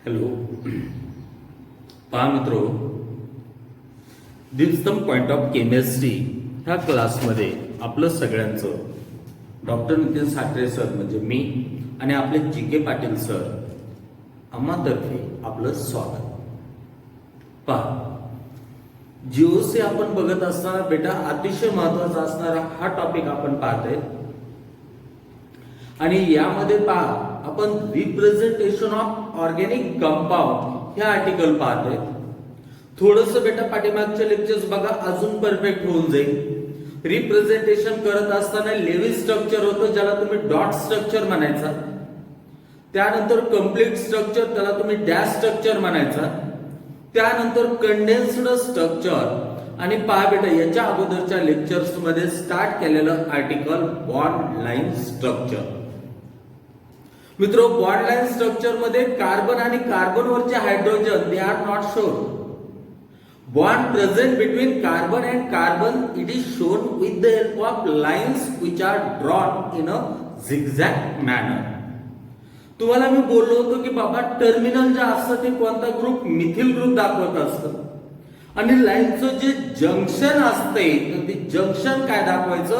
Hello पहा मित्रो, दिवसम point of chemistry ह्या क्लासमध्ये आपलं सगळ्यांचं डॉक्टर नितीन साखरे सर म्हणजे मी आणि आपले जी.के. पाटील सर आम्हातर्फे आपलं स्वागत. पहा, जीओसी आपण बघत असताना बेटा अतिशय महत्वाचा असणारा हा टॉपिक आपण पाहतोय आणि यामध्ये पहा आपण रिप्रेझेंटेशन ऑफ ऑर्गॅनिक कंपाऊंड हे आर्टिकल पाहतोय. थोडंसं बेटा पाठीमागचे लेक्चर्स बघा, अजून परफेक्ट होऊन जाईल. रिप्रेझेंटेशन करत असताना लेव्ही स्ट्रक्चर होतं ज्याला तुम्ही डॉट स्ट्रक्चर म्हणायचा, त्यानंतर कम्प्लीट स्ट्रक्चर त्याला तुम्ही डॅश स्ट्रक्चर म्हणायचा, त्यानंतर कंडेन्स्ड स्ट्रक्चर आणि पहा बेटा याच्या अगोदरच्या लेक्चर्स मध्ये स्टार्ट केलेलं आर्टिकल बॉन्ड लाईन स्ट्रक्चर. मित्रो, बॉन्ड लाईन स्ट्रक्चर मध्ये कार्बन आणि कार्बनवरचे hydrogen they are not shown. Bond present between carbon and carbon it is shown with the help of lines which are drawn in a zigzag manner. तुम्हाला मी बोललो होतो की बाबा टर्मिनल जे असतं ते कोणता ग्रुप, मिथिल ग्रुप दाखवत असतं आणि लाईनचं जे जंक्शन असते तर ते जंक्शन काय दाखवायचं,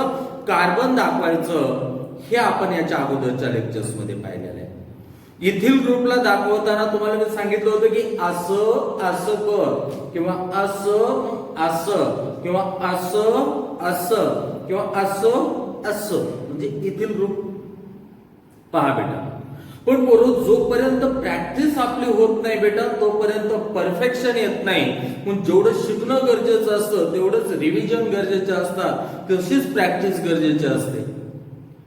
कार्बन दाखवायचं. हे आपण याच्या अगोदरच्या लेक्चर्स मध्ये पाहिलेलं आहे. इथिल ग्रुपला दाखवताना तुम्हाला मी सांगितलं होतं की असं असं कर किंवा असं असं किंवा असं असं किंवा असं असं म्हणजे इथिल ग्रुप. पहा बेटा, पण बरोबर जोपर्यंत प्रॅक्टिस आपली होत नाही बेटा तोपर्यंत परफेक्शन येत नाही. पण जेवढं शिकणं गरजेचं असतं तेवढंच रिव्हिजन गरजेचं असतं, तशीच प्रॅक्टिस गरजेची असते.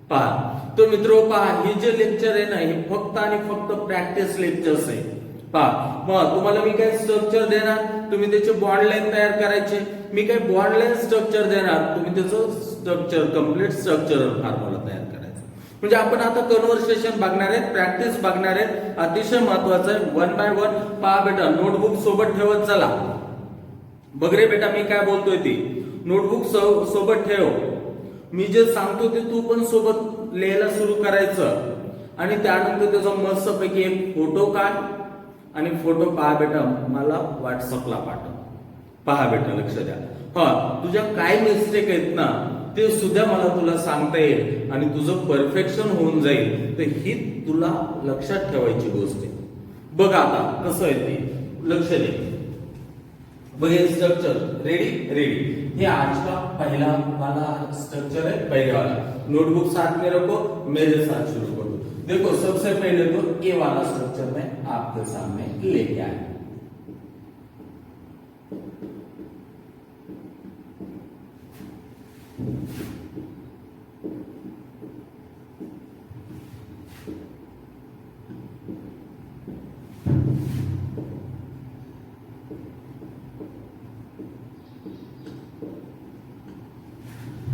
पहा तो मित्रो, पहा हे जे लेक्चर आहे ना हे फक्त आणि फक्त प्रॅक्टिस लेक्चर्स आहे. पहा मग तुम्हाला मी काय स्ट्रक्चर देणार, तुम्ही त्याचे बॉन्ड लाईन तयार करायचे. मी काय बॉन्ड लाईन स्ट्रक्चर देणार, तुम्ही त्याचं स्ट्रक्चर कम्प्लीट स्ट्रक्चर फॉर्म्युला तयार करायचा. म्हणजे आपण आता कन्व्हर्सेशन बघणार आहेत, प्रॅक्टिस बघणार आहेत. अतिशय महत्वाचं आहे. वन बाय वन पहा बेटा, नोटबुक सोबत ठेवत चला. बघ रे बेटा मी काय बोलतोय ती नोटबुक सोबत ठेव. मी जे सांगतो ते तू पण सोबत लिहायला सुरू करायचं आणि त्यानंतर त्याचा मस्तपैकी एक फोटो काढ आणि फोटो पहा बेटा मला व्हॉट्सअपला पाठव. पहा बेटा लक्ष द्या, हा तुझ्या काय मिस्टेक आहेत ना ते सुद्धा मला तुला सांगता येईल आणि तुझं परफेक्शन होऊन जाईल. तर ही तुला लक्षात ठेवायची गोष्ट आहे. बघ आता कसं आहे ते, लक्ष दे. बघ हे स्ट्रक्चर रेडी रेडी. ये आज का पहला वाला स्ट्रक्चर है, पहले वाला. नोटबुक साथ में रखो, मेरे साथ शुरू करो. देखो सबसे पहले तो ए वाला स्ट्रक्चर मैं आपके सामने लेके आया.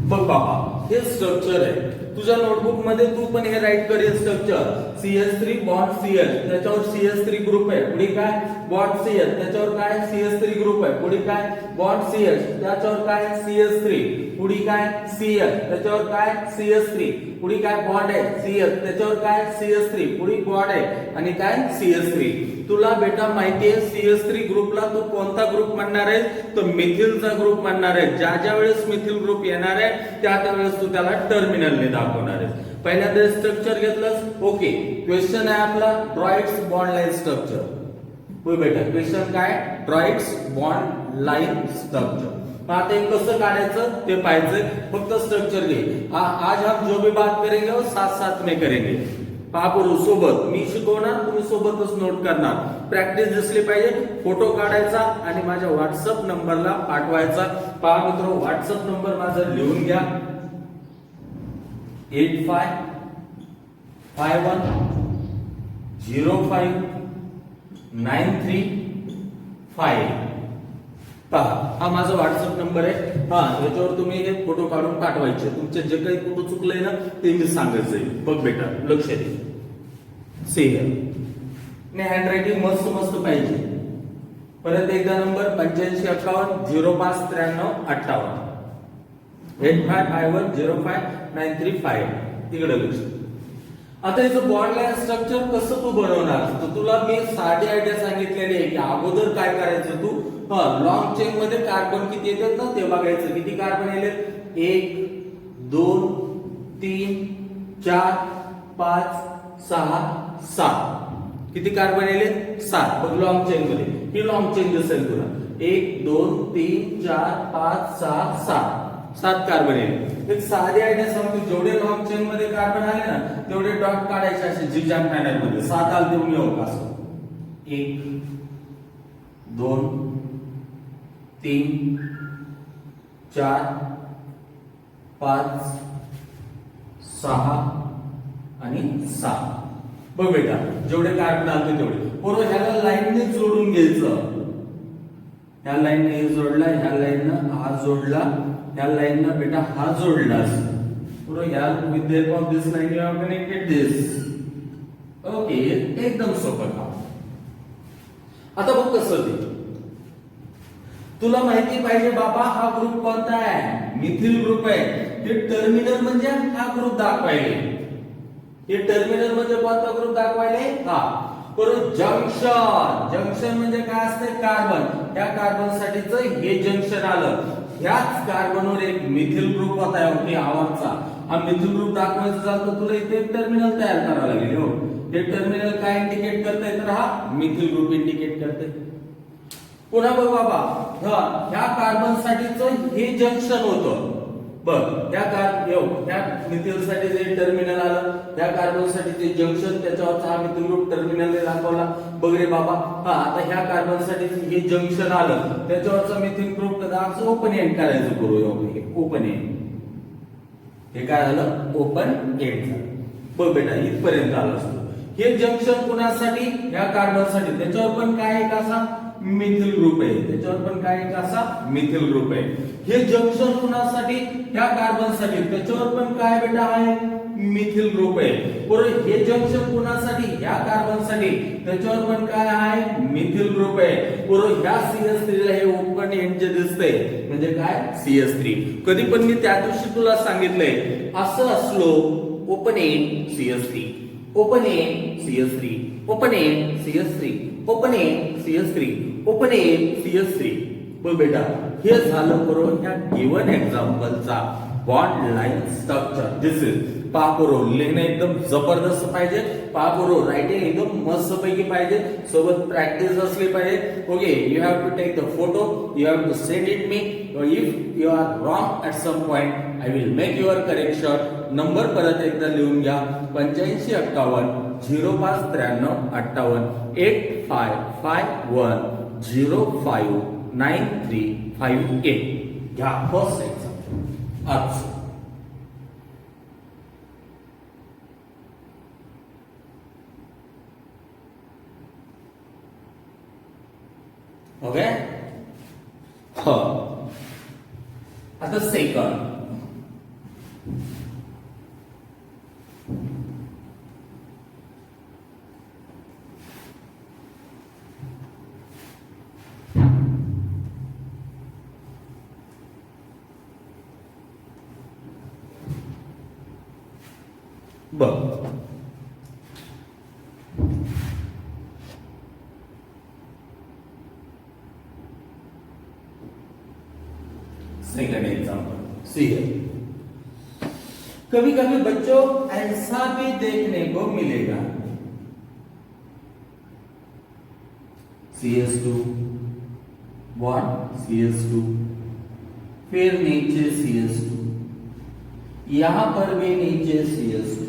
बघ बाबा हे स्ट्रक्चर आहे. तुझ्या नोटबुक मध्ये तू पण हे राईट कर. हे स्ट्रक्चर CH3 बॉन्ड CH, त्याच्यावर CH3 ग्रुप आहे. पुढे काय बॉन्ड CH, त्याच्यावर काय CH3 ग्रुप आहे. पुढे काय बॉन्ड CH, त्याच्यावर काय CH3. पुढे काय CH, त्याच्यावर काय CH3. पुढे काय बॉन्ड आहे CH, त्याच्यावर काय CH3. पुढे बॉन्ड आहे आणि काय CH3. तुला बेटा माहिती आहे CH3 ग्रुपला तू कोणता ग्रुप म्हणणार आहे, तर मिथिलचा ग्रुप म्हणणार आहे. ज्या ज्या वेळेस मिथिल ग्रुप येणार आहे त्या त्यावेळेस तू त्याला टर्मिनलने दाखवणार आहे. पहिल्यांदा स्ट्रक्चर घेतलंस, ओके. क्वेश्चन आहे आपला ड्रॉइड्स बॉन्ड लाईन स्ट्रक्चर. होय बेटा, क्वेश्चन काय ड्रॉइड्स बॉन्ड लाईन स्ट्रक्चर. आता हे कसं काढायचं ते पाहिजे. फक्त स्ट्रक्चर घे. आज हम जो भी बात करेंगे वो साथ साथ में करेंगे. पापुरू सोबत मी शिकवणार, तुम्ही सोबतच नोट करणार. प्रॅक्टिस दिसली पाहिजे. फोटो काढायचा आणि माझ्या व्हॉट्सअप नंबरला पाठवायचा. पहा मित्र, व्हॉट्सअप नंबर माझा लिहून घ्या. 8551059355. पहा हा माझा व्हॉट्सअप नंबर आहे. हा याच्यावर तुम्ही हे फोटो काढून पाठवायचे. तुमचे जे काही फोटो चुकले ना ते मी सांगायचंय. बघ बेटा लक्ष दे. सी हियर हँड रायटिंग मस्त मस्त पाहिजे. परत एकदा नंबर 8551059358. 8551059355. तिकडे लक्ष. आता याचं बॉन्ड लाईन स्ट्रक्चर कसं तू बनवणार, तर तुला मी साधी आयडिया सांगितलेली आहे की अगोदर काय करायचं तू, लॉंग चेन मध्ये कार्बन किती येतात ना ते बघायचं. किती कार्बन येतात, 1 2 3 4 5 6 7. किती कार्बन येले, 7. बघ लॉंग चेन मध्ये ही लॉंग चेन दिसेल तुला. 1 2 3 4 5 6 7 7 कार्बन येईल. एक साधी आयडिया सांगतो, जेवढे लॉंग चेन मध्ये कार्बन आले ना तेवढे डॉट काढायचे असे झिगझॅग पॅटर्न मध्ये. 7 आल देऊन येऊ असं. 1 2 3 4 5 6 आणि 7. बघ बेटा जेवढे कार्बन आले तेवढे बरोबर ह्याला लाईनने जोडून घ्यायचं. ह्या लाईनने हे जोडला, ह्या लाईननं हा जोडला, ह्या लाईननं बेटा हा जोडलास बरोबर. ह्या with the help of this line you have connected this. Okay, एकदम सोपं काम. आता बघ कसं ते तुला माहिती पाहिजे बाबा हा ग्रुप कोणता आहे, मिथिल ग्रुप आहे. हे टर्मिनल म्हणजे हा ग्रुप दाखवायले. हे टर्मिनल म्हणजे कोणता ग्रुप दाखवायले, हा बरोबर. जंक्शन, जंक्शन म्हणजे काय असते, कार्बन. त्या कार्बन साठीच हे जंक्शन आलं. ह्याच कार्बनवर एक मिथिल ग्रुप होता ओके आवरचा. हा मिथिल ग्रुप दाखवायचं झालं तर तुला इथे एक टर्मिनल तयार करावं लागेल. हो, हे टर्मिनल काय इंडिकेट करतंय, तर हा मिथिल ग्रुप इंडिकेट करतंय. पुन्हा बघ बाबा, ह्या कार्बन साठीच हे जंक्शन होतं. बघ ह्या मिथिल साठी जे टर्मिनल आलं, त्या कार्बन साठी जे जंक्शन, त्याच्यावरचा हा मिथिल ग्रुप टर्मिनल दाखवला. बघ रे बाबा, आता ह्या कार्बन साठी हे जंक्शन आलं, त्याच्यावरचा मिथिल ग्रुप असं ओपन एंड करायचं करू. ओपन एंड, हे काय झालं, ओपन एंड झालं. बघ बेटा इथपर्यंत आलं असतं. हे जंक्शन कुणासाठी, ह्या कार्बन साठी, त्याच्यावर पण काय एक असा मिथिल ग्रुप आहे, त्याच्यावर पण काय एक असा मिथिल ग्रुप आहे. हे जंक्शन कुणासाठी, ह्या कार्बन साठी, त्याच्यावर पण काय बेटा आहे, मिथिल ग्रुप आहे बरोबर. हे जंक्शन कुणासाठी, ह्या कार्बन साठी, त्याच्यावर पण काय आहे, मिथिल ग्रुप आहे बरोबर. ह्या CH3 ला हे ओपन एंड जे दिसतंय म्हणजे काय, CH3. कधी पण मी त्या दिवशी तुला सांगितलंय असं असलो open end CH3, open end CH3, open end CH3, open end CH3, open end CH3. बघ बेटा हे झालं बरोबर ह्या गिवन एक्झाम्पलचा bond line structure. This is पाकोरो लिहिणं एकदम जबरदस्त पाहिजे. पाकोरो रायटिंग एकदम मस्त पैकी पाहिजे. सोबत प्रॅक्टिस असली पाहिजे. Okay, you have to take the photo, you have to send it me. If you are wrong at some point I will make your correction. Number परत एकदा लिहून घ्या, 8551 0593 58 8551 059358. घ्या फर्स्ट एक्झाम्पल आज. ओके, आता सेकंड. बघ सेकंड एग्जाम्पल, सी है। कभी कभी बच्चों ऐसा भी देखने को मिलेगा, CH2 CH2 फिर नीचे CH2, यहां पर भी नीचे CH2,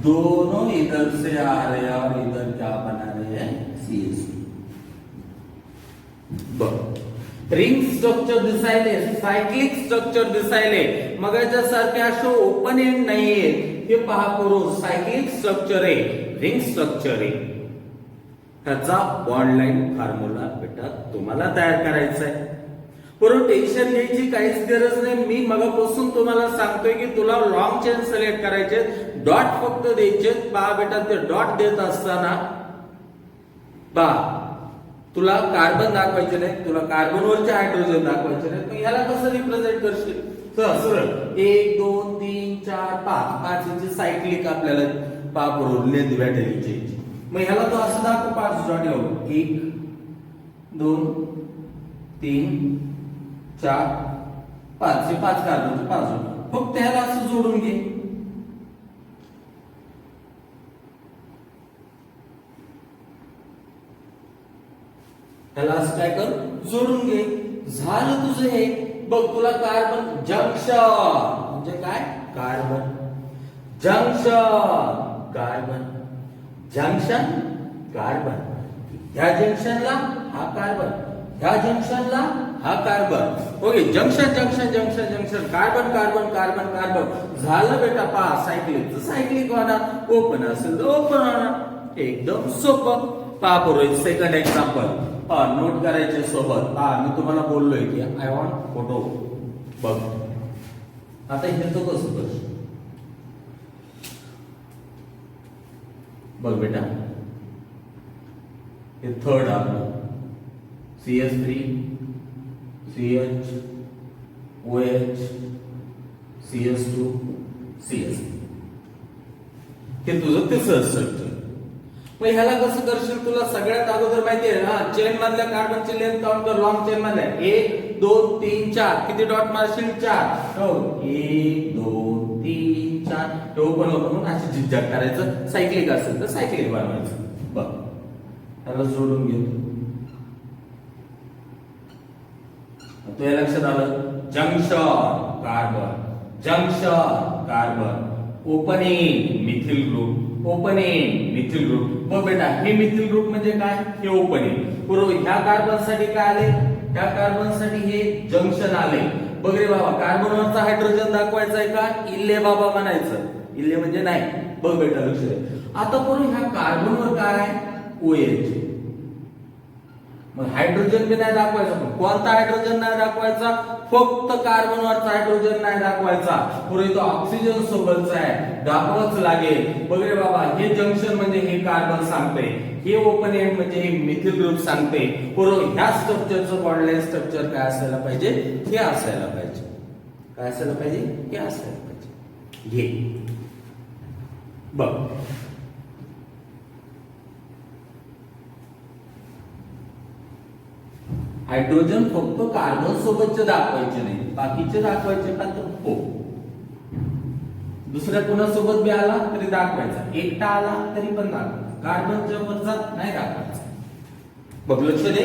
दोनों इधर से आ रहे हैं और इधर क्या बना रहे हैं, CH2। रिंग स्ट्रक्चर दिसायले, सायक्लिक स्ट्रक्चर दिसायले, मगाच्या सारखे असे ओपन एंड नाहीये, हे पहा करून सायक्लिक स्ट्रक्चर आहे, रिंग स्ट्रक्चर आहे। त्याचा बॉन्ड लाईन फॉर्म्युला बेटा तुम्हाला तयार करायचा आहे। बरोबर, टेन्शन घ्यायची काहीच गरज नाही। मी मगापासून तुम्हाला सांगतोय की तुला लॉंग चेन सिलेक्ट करायचे, डॉट फक्त द्यायचे। पहा बेटा ते डॉट देत असताना पहा तुला कार्बन दाखवायचे नाही, तुला कार्बनवरचे हायड्रोजन दाखवायचे नाही, मग ह्याला कसं रिप्रेझेंट करशील? तर सरळ 1 2 3 4 5 पाचची सायक्लिक आपल्याला पाप लेंथ भेटेल. मग ह्याला तो असं दाखव 5 डॉट येऊ 1 2 3 4 5 हे 5 कार्बनचे 5 डॉट. फक्त ह्याला असं जोडून घे. ह्याला असं काय कर जोडून घे. झालं तुझं हे. बघ तुला कार्बन जंक्शन म्हणजे काय carbon junction carbon junction carbon. ह्या जंक्शनला हा कार्बन ह्या जंक्शनला हा carbon. Okay junction junction junction junction carbon carbon carbon carbon. झालं बेटा पहा सायक्लिक सायक्लिक होणार ओपन असेल तर ओपन होणार. एकदम सोपं. पहा पुरोहित सेकंड एक्झाम्पल नोट करायचे सोबत. मी तुम्हाला बोललोय की आय वॉन्ट फोटो. बघ आता हे तो कसं कर. बघ बेटा हे थर्ड आपलं CH3 CH OH CH2 CH. हे तुझं तिसरं स्ट्रक्चर. मग ह्याला कसं करशील तुला सगळ्यात अगोदर माहिती आहे ना चेन मधल्या कार्बनची लेंथ काउंट कर. लॉंग चेन मधल्या 1 2 3 4 किती डॉट मारशील 4. हो 1 2 3 4 हे ओपन होतं म्हणून अशी झिगझॅग करायचं. सायक्लिक असेल तर सायक्लिक बनवायचं. बघ त्याला जोडून घे. तुझ्या लक्षात आलं junction carbon junction carbon opening methyl group opening methyl group. बघ बेटा हे मिथिल ग्रुप म्हणजे काय हे ओपनिंग. बरोबर ह्या कार्बन साठी काय आले ह्या कार्बन साठी हे जंक्शन आले. बघ रे बाबा कार्बनवरचा हायड्रोजन दाखवायचा आहे का इल्ले बाबा म्हणायचं. इल्ले म्हणजे नाही. बघ बेटा लक्ष दे. आता बरोबर ह्या कार्बनवर काय OH. मग हायड्रोजन बी नाही दाखवायचा. पण कोणता हायड्रोजन नाही दाखवायचा फक्त कार्बनवरचा हायड्रोजन नाही दाखवायचा. पुढे तो ऑक्सिजन सोबतचा आहे दाखवाच लागेल. बघ रे बाबा हे जंक्शन म्हणजे हे कार्बन सांगते. हे ओपन एंड म्हणजे हे मिथिल ग्रुप सांगते. पुढे ह्या स्ट्रक्चरचं बॉन्ड स्ट्रक्चर काय असायला पाहिजे हे असायला पाहिजे. काय असायला पाहिजे हे असायला पाहिजे. घे बघ हायड्रोजन फक्त कार्बन सोबतचे दाखवायचे नाही बाकीचे दाखवायचे का तर हो. दुसऱ्या कोणासोबत बी आला तरी दाखवायचा. एकटा आला तरी पण दाखवायचा. कार्बनच्या वरचा नाही दाखवायचा. बघ लक्ष दे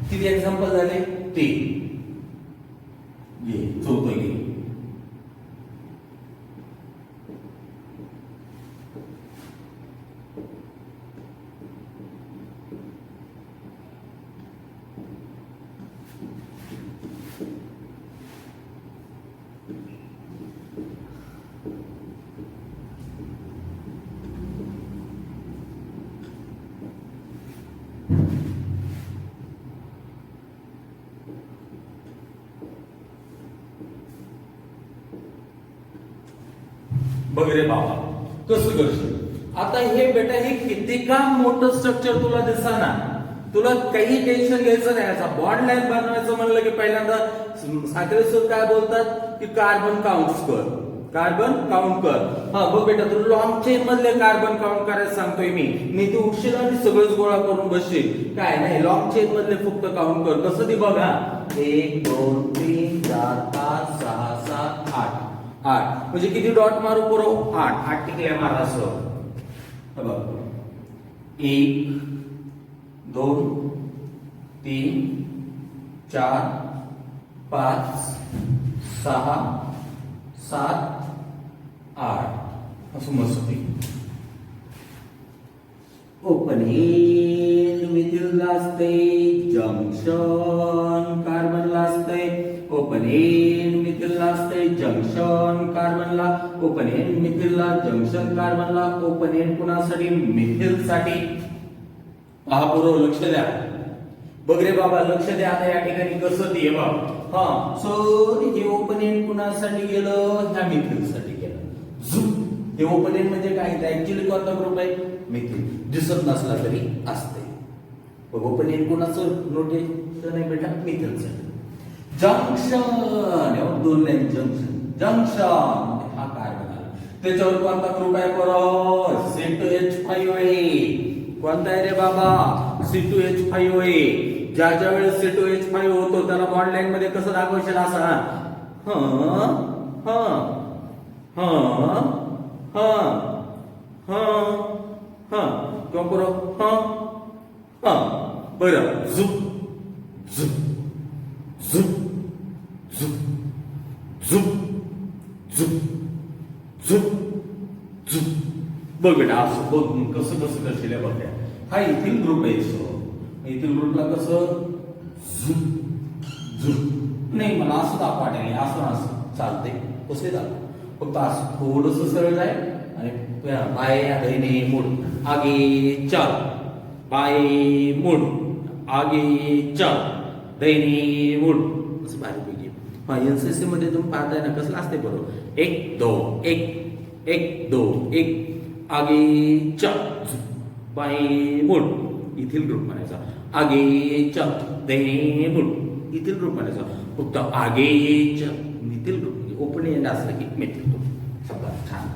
किती एक्झाम्पल झाले 3. घे चौथं घे. बघ रे बाबा कसं करशील. आता हे बेटा हे किती का मोठं स्ट्रक्चर तुला दिसना. तुला काही टेन्शन घ्यायचं नाही. याचा बॉन्ड लाईन बनवायचं म्हणलं की पहिल्यांदा साखरे सर काय बोलतात की कार्बन काउंट कर कार्बन काउंट कर. हा बघ बेटा तुला लॉंग चेन मधले कार्बन काउंट करायला सांगतोय मी तू उठशील आणि सगळंच गोळा करून बसशील. काय नाही लॉंग चेन मधले फक्त काउंट कर. कसं ती बघा 1 2 3 4 5 6 7 8 8 म्हणजे किती डॉट मारू पुरव 8 8 टिकल्या मारा. असं बघ 1 2 3 4 5 6 7 8 असं मस्त. ओपनिंग मिथिलला असते जंक्शन कार्बनला असते. ओपनिंग मिथिलला असते जंक्शन कार्बनला. ओपनिंग मिथिलला जंक्शन कार्बनला. ओपनिंग कुणासाठी मिथिल साठी. पहा बरोबर लक्ष द्या. बघ रे बाबा लक्ष द्या. आता या ठिकाणी कसं ते बघ. हा सो हे ओपनिंग कुणासाठी गेलं ह्या मिथिल साठी गेलं. हे ओपनिंग म्हणजे काय ऍक्च्युअली कोणता ग्रुप आहे मिथिल. दिसत नसला तरी असते. ओपनिंग कुणाचं नोटेशन आहे बेटा मिथिलचं. जंक्शन दोन लाईन जंक्शन जंक्शन हा कार्बन आला. त्याच्यावर कोणता ग्रुप आहे बरोबर C2H5 कोणता आहे रे बाबा C2H5 ज्या वेळेस C2H5 होतो त्याला बॉन्ड लाईन मध्ये कसं दाखवायचं असा ह ह ह ह ह ह किंवा करो ह ह बरं झुप झुप झुप झुप झुप झुप झुप झुप बघ बेटा असं बघ कसं कसं करशील बघ हा इथील ग्रुप आहे सो इथील ग्रुपला कसं झुप झुप नाही मला असं दाखवायला असं असं चालतंय कसं दाखव फक्त असं थोडंसं सरळ आहे आणि बाय दाहिने मुड आगे चल बाय मुड आगे चल दाहिने मुड असं बारीक हा एनसीसी मध्ये तुम्ही पाहताय ना कसं असते बरोबर एक दो एक दो एक आगे चल बाय मुड इथील ग्रुप म्हणायचा आगे चल दाहिने मुड इथील ग्रुप म्हणायचा फक्त आगे चल इथील ग्रुप म्हणजे ओपन एंड असलं की मिथील ग्रुप समजा छान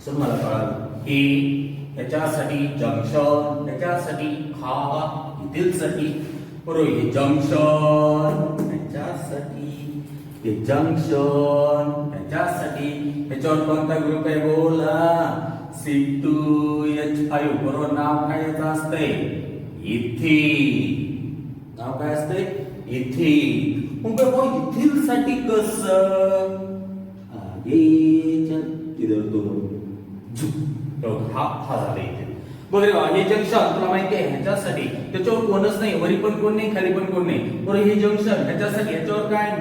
सर मला कळालं हे याच्यासाठी जंक्शन त्याच्यासाठी हा इथील साठी बरोबर हे जंक्शन त्याच्यासाठी हे जंक्शन त्याच्यासाठी याच्यावर कोणता ग्रुप आहे बोला C2H5 बरोबर नाव काय याचं असतंय इथिल नाव काय असतंय इथिल मग इथिल साठी कसं इधर दोन हा हा झाला इथे बघ रे हे जंक्शन तुला माहिती आहे ह्याच्यासाठी त्याच्यावर कोणच नाही वरी पण कोण नाही खाली पण कोण नाही बरं हे जंक्शन ह्याच्यासाठी ह्याच्यावर काय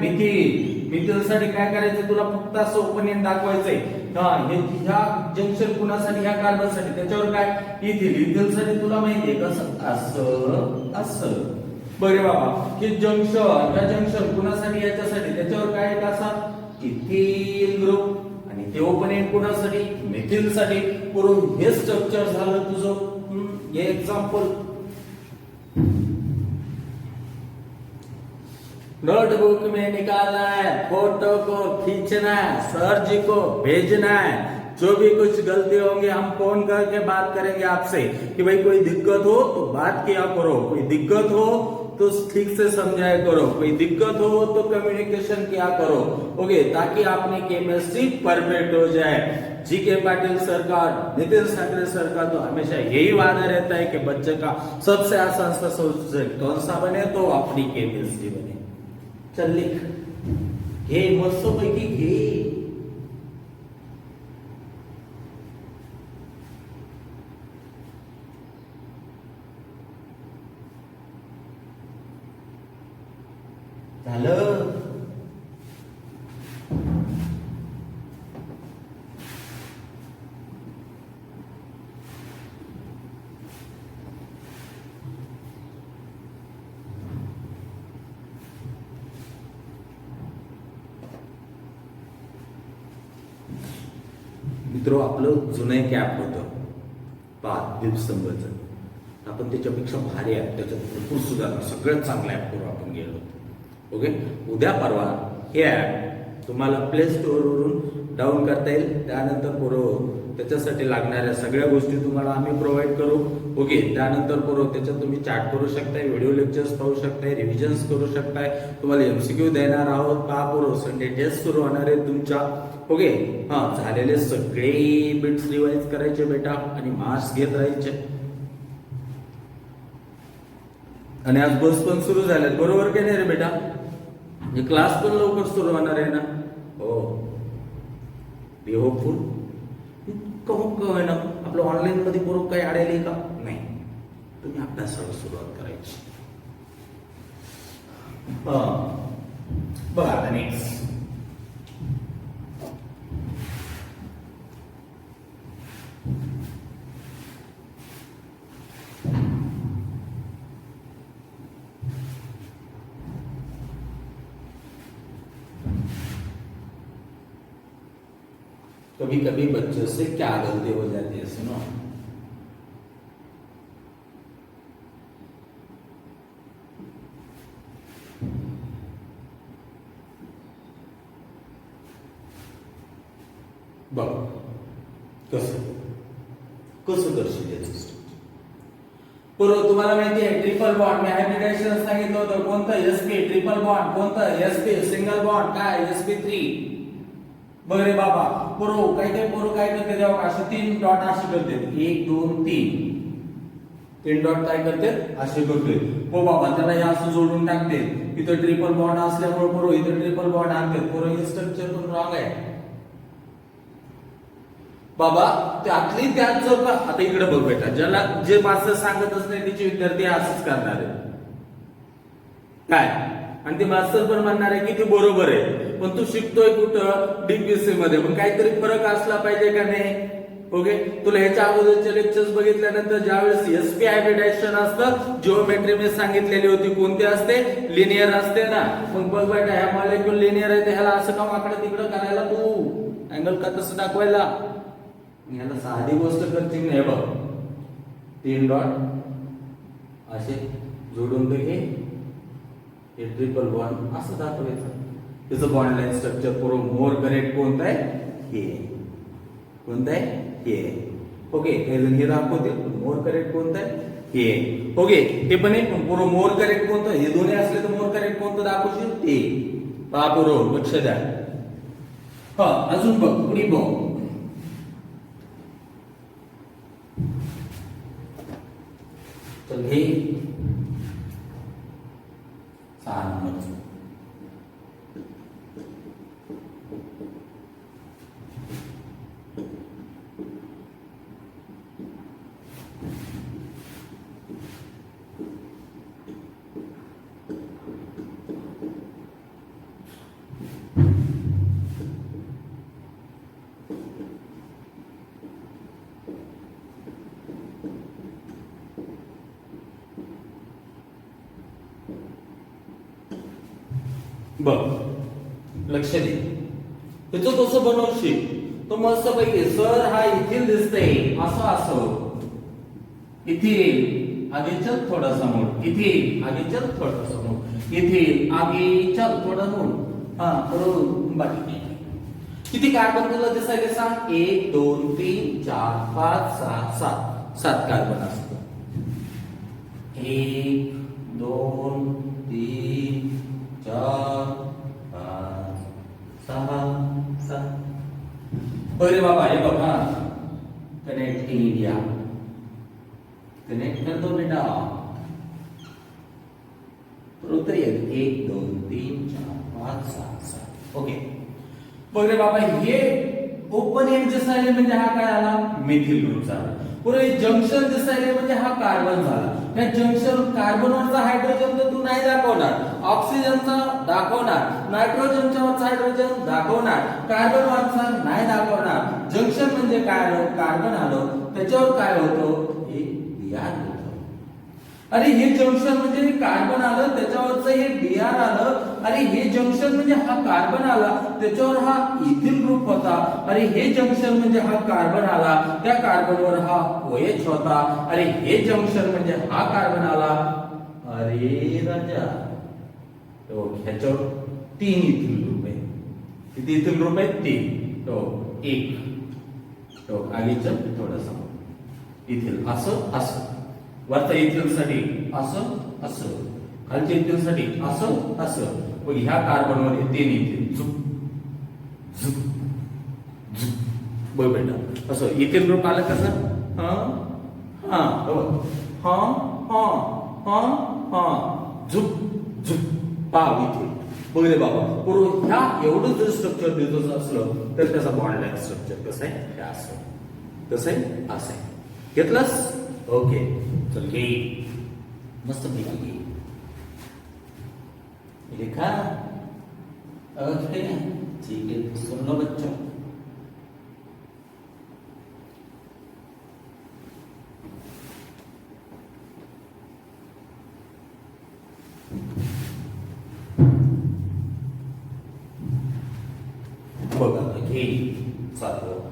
मिथिल साठी काय करायचं तुला फक्त असं ओपन एंड दाखवायचंय हा हे ह्या जंक्शन कुणासाठी ह्या कार्बन साठी त्याच्यावर काय इथिल साठी तुला माहिती आहे कसं असं असं बरे बाबा हे जंक्शन ह्या जंक्शन कुणासाठी याच्यासाठी त्याच्यावर काय असा इथिल ग्रुप आणि ते ओपन एंड कोणासाठी मिथिल साठी पूर्ण हे स्ट्रक्चर झालं तुझं हे एक्झाम्पल नोटबुक में निकालना है फोटो को खींचना है सर जी को भेजना है जो भी कुछ गलती होंगी हम फोन करके बात करेंगे आपसे कि भाई कोई दिक्कत हो तो बात किया करो कोई दिक्कत हो तो ठीक से समझाया करो कोई दिक्कत हो तो कम्युनिकेशन किया करो ओके ताकि आपने केमिस्ट्री परफेक्ट हो जाए जीके पाटिल सर का नितिन सागरे सर का तो हमेशा यही वादा रहता है कि बच्चे का सबसे आसान सा सब्जेक्ट कौन सा बने तो अपनी केमिस्ट्री बने चल लिख हे मस्त पैकी घे झालं मित्रो आपलं जुनं कॅप होतं दीपस्तंभचं आपण त्याच्यापेक्षा भारी ऍप त्याच्यात भरपूर सुधारणा सगळ्यात चांगला ऍप करू आपण गेलो होतो ओके उद्या परवा हे ऍप तुम्हाला प्ले स्टोअर वरून डाउन करता येईल त्यानंतर त्याच्यासाठी लागणाऱ्या सगळ्या गोष्टी तुम्हाला आम्ही प्रोव्हाइड करू ओके त्यानंतर त्याच्यात तुम्ही चॅट करू शकताय व्हिडिओ लेक्चर्स पाहू शकताय रिव्हिजन्स करू शकताय तुम्हाला MCQ देणार आहोत का संडे टेस्ट सुरू होणार आहे तुमच्या ओके हा झालेले सगळे बिट्स रिवाइज करायचे बेटा आणि मार्क्स घेत राहायचे आणि आज बस पण सुरू झाल्यात बरोबर की नाही रे बेटा हे क्लास पण लवकर सुरू होणार आहे ना हो बी होपफुल कहू ना आपलं ऑनलाईन मध्ये बरोबर काही अडेल का नाही तुम्ही अभ्यासाला सुरुवात करायची बघा आता नेक्स्ट कभी कभी बच्चों से क्या गलती हो जाती है सुनो कसं कसं करशील याचं स्ट्रक्चर? बरोबर, तुम्हाला माहिती आहे ट्रिपल बॉन्ड मी हायब्रिडायझेशन सांगितलं होतं. कोणतं? sp triple bond. कोणतं? sp single bond. काय? sp3. बरे बाबा बरोबर. काय काय करते तेव्हा असे 3 डॉट असे करते. 1 2 3 डॉट काय करते असे करतोय. हो बाबा त्याला हे असं जोडून टाकते. इथं ट्रिपल बॉन्ड असल्यामुळे बरोबर इथं ट्रिपल बॉन्ड आणते. बरोबर हे स्ट्रक्चर पण रॉंग आहे बाबा. त्यातली त्यात जर का आता इकडे बघ बेटा, ज्याला जे मास्टर सांगतच नाही त्याचे विद्यार्थी असंच करणार आहे काय, आणि ते मास्तर पण म्हणणार आहे की ते बरोबर आहे, पण तू शिकतोय कुठं? डीपीसी मध्ये. पण काहीतरी फरक असला पाहिजे का नाही? ओके, तुला ह्याच्या अगोदरचे लेक्चर्स बघितल्यानंतर ज्यावेळेस एसपी हायब्रिडायझेशन असतं, जिओमेट्री मी सांगितलेली होती कोणती असते? लिनियर असते ना. मग बघ बेटा ह्या मॉलिक्यूल लिनियर आहे, ह्याला असं का वाकडं तिकडं करायला तू अँगल का तसं दाखवायला? ह्याला साधी गोष्ट करतील नाही बघ. 3 डॉट असे जोडून घे, हे ट्रिपल बॉन्ड असं दाखवायचं. त्याचं बॉन्ड लाईन स्ट्रक्चर पूर्ण मोर करेक्ट कोणतं आहे? हे. कोणतं आहे? हे. ओके, हे जण हे दाखवते मोर करेक्ट कोणतं आहे? हे. ओके, हे पण आहे, पण पूर्ण मोर करेक्ट कोणतं? हे दोन्ही असले तर मोर करेक्ट कोणतं दाखवशील? ते. पहा पूर्ण लक्ष द्या. हा अजून बघ पुढे बघ. तर हे 6 नंबर. बघ लक्ष दे, त्याचं कसं बनवशील तो मस्त पैकी. सर हा इथील दिसतंय असं असं, इथे आगे चल थोडा समोर, इथे आगे चल थोडा समोर, इथे आगे चल थोडा समोर. हा बरोबर. बाकी नाही. किती कार्बन तुला दिसायला सांग? 1 2 3 4 5 6 7 कार्बन असतो. 1 2 3 4 5 6 7. अरे बाबा हे बघा, कनेक्ट इंडिया कनेक्ट कर दो बेटा. बरोबर आहे. 1 2 3 4 5 6 7. ओके, बघ रे बाबा, हे ओपन एंड दिसायला म्हणजे हा काय आला? मिथिल ग्रुप झाला. पुढे जंक्शन दिसायला म्हणजे हा कार्बन झाला. या जंक्शन कार्बनवरचा हायड्रोजन तर तू नाही दाखवणार, ऑक्सिजनचा दाखवणार, नायट्रोजनच्या वरचा हायड्रोजन दाखवणार, कार्बनवरचा नाही दाखवणार. जंक्शन म्हणजे काय आलं? कार्बन आलं, त्याच्यावर काय होतं? एक बीआर होतं. अरे हे जंक्शन म्हणजे कार्बन आलं, त्याच्यावरचं हे बीआर आलं. अरे हे जंक्शन म्हणजे हा कार्बन आला, त्याच्यावर हा इथिल ग्रुप होता. अरे हे जंक्शन म्हणजे हा कार्बन आला, त्या कार्बनवर हा OH होता. अरे हे जंक्शन म्हणजे हा कार्बन आला. अरे राजा, तो ह्याच्यावर 3 इथिल ग्रुप आहे. किती इथिल ग्रुप आहेत? 3. तो 1 तो आगीचं थोडंसं इथिल असं असं, वरच्या इथिल साठी असं असं, खालच्या इथिल साठी असं असं. मग ह्या कार्बन मध्ये 3 इथिल झुक झुक झुक. बघ बेटा असं इथिल ग्रुप आलं कसं? हा हा हा हा हा हा झुक झुक. पाव इथे बघ रे बाबा. पूर्व ह्या एवढं जर स्ट्रक्चर दिसत असलं तर त्याचा बॉन्ड लाईन स्ट्रक्चर कसं आहे? हे असं. कसं आहे? असं आहे. घेतलंस? ओके, चल घे मस्त पैकी लिखा. ओके ठीक है, सुन लो बच्चों. बघा घे साधं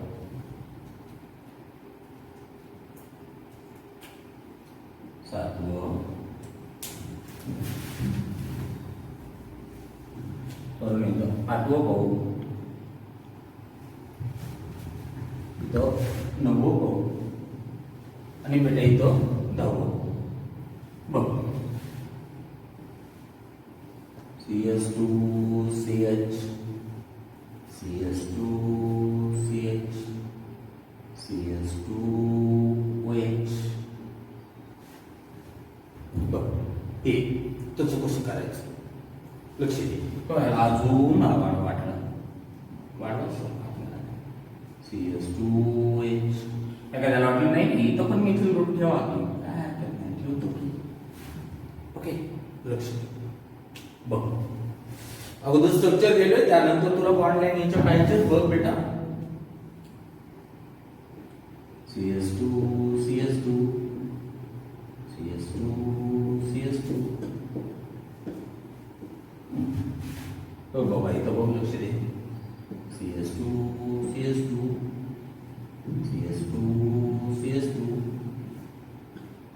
साधं करून येतो. आठवं पाहू इथं आणि बेटा इथं 10 बघ CS2CH CS2CH CS2OH बघ हे तसं कसं करायचं लक्ष दे अजून वाढलं CS2OH एखाद्याला वाटलं नाही इथं पण मिथिल ग्रुप ठेवा काय हरकत नाही ठेवतो की ओके लक्ष दे बघ अगोदर स्ट्रक्चर गेलोय त्यानंतर तुला बॉन्ड लाईन याच्या पाहिजे बघ बेटा CS2 CS2 CS2 CS2 बघ बाबा इथं बघ लक्ष दे CS2 CS2 CS2 CS2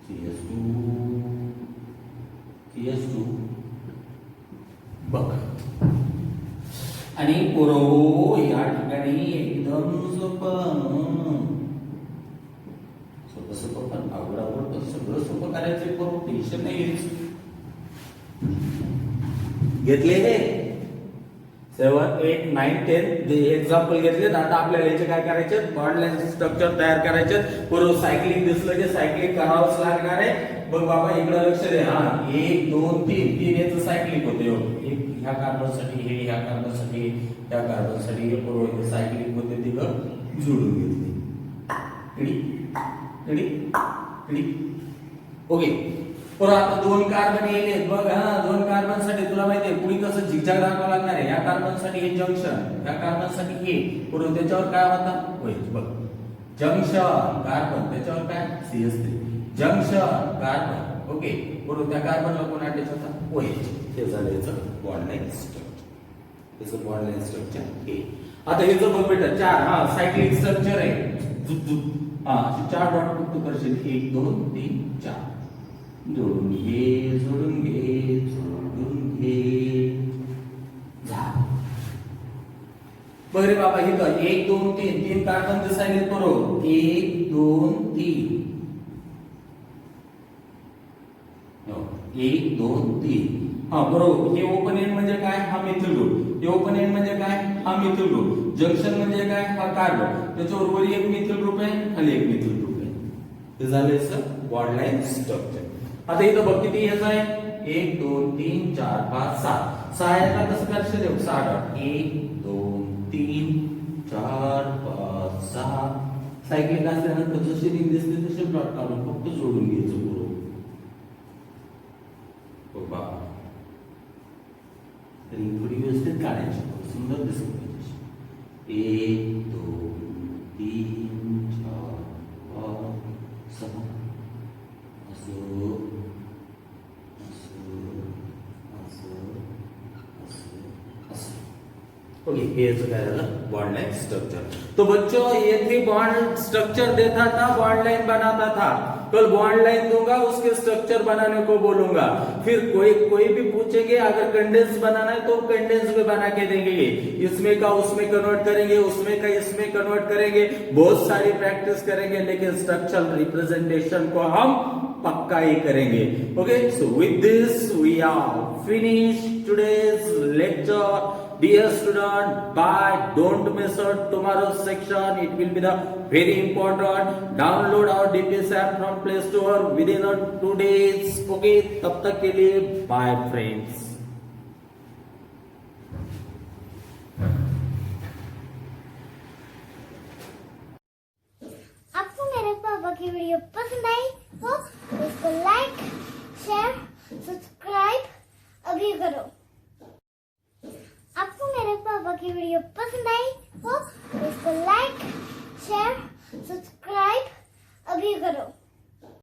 CS2 CS2 बघ आणि पुरव या ठिकाणी एकदम सोपं पण आवड सगळं सोपं करायचं पुरव टेन्शन नाही घेतले 7, 8, 9, 10 एक्झाम्पल घेतले आता आपल्याला याचे काय करायचे बॉन्ड लाईन स्ट्रक्चर तयार करायचे पुरव सायकलिंग दिसलं की सायकलिंग करावंच लागणार आहे बघ बाबा इकडे लक्ष दे हा 1 2 3 याचं सायकलिंग होते एक ह्या कार्बनसाठी हे ह्या कार्बनसाठी त्या कार्बनसाठी हे पुरव सायकलिंग होते तिथं जोडून घेतली ओके पुरा आता 2 कार्बन येले बघ हा 2 कार्बन साठी तुला माहितीये पुढे कसं झिगझॅग दाखवावं लागणार आहे या कार्बन साठी हे जंक्शन या कार्बन साठी हे पुढे त्याच्यावर काय होता OH बघ जंक्शन कार्बन त्याच्यावर काय CS3 जंक्शन कार्बन ओके पुढे त्या कार्बनला कोण अटॅच होता OH हे झालं याचं बॉन्ड लाईन स्ट्रक्चर याचं बॉन्ड लाईन स्ट्रक्चर हे आता हे जर बघ बेटा 4 हा सायक्लिक स्ट्रक्चर आहे हा 4 डॉट फक्त करशील 1 2 3 4 जोडून घे बरे बाबा इथं 1 2 3 कार्बन दिसायले बरोबर 1 2 3 1 2 3 हा बरोबर हे ओपन एंड म्हणजे काय हा मिथिल ग्रुप हे ओपन एंड म्हणजे काय हा मिथिल ग्रुप जंक्शन म्हणजे काय हा कार्बन त्याच्यावर वर एक मिथिल ग्रुप आहे खाली एक मिथिल ग्रुप आहे हे झालं बॉन्ड लाईन स्ट्रक्चर आता इथं बघ किती याचं आहे 1 2 3 4 5 6 6 याला कसं करशील 6 डॉट 1 2 3 4 5 6 सायकलिंग असल्यानंतर जशी रिंग दिसते तसे प्लॉट काढून फक्त जोडून घ्यायचं बरोबर बाबा रिंग थोडी व्यवस्थित काढायची सुंदर दिसत पाहिजे 1 2 3 4 5 6 ओके ये तो क्या है बॉन्ड लाइन स्ट्रक्चर तो बच्चों ये 3 बॉन्ड स्ट्रक्चर देता था बॉन्ड लाइन बनाता था कल बॉन्ड लाइन दूंगा उसके स्ट्रक्चर बनाने को बोलूंगा फिर कोई भी पूछेंगे अगर कंडेंस बनाना है तो कंडेंस में बना के देंगे इसमें का उसमें कन्वर्ट करेंगे उसमें का इसमें कन्वर्ट करेंगे बहुत सारी प्रैक्टिस करेंगे लेकिन स्ट्रक्चरल रिप्रेजेंटेशन को हम पक्का ही करेंगे okay so with this we are finish today's lecture Dear student, bye. Don't miss out tomorrow's section. It will be the very important. Download our DPS app from Play Store within 2 days. Okay, तब तक के लिए bye friends. आपको मेरे पापा की video पसंद आई हो तो इसको लाइक शेयर सब्सक्राइब अभी करो। आपको मेरे पापा की वीडियो पसंद आई हो तो इसको लाइक शेयर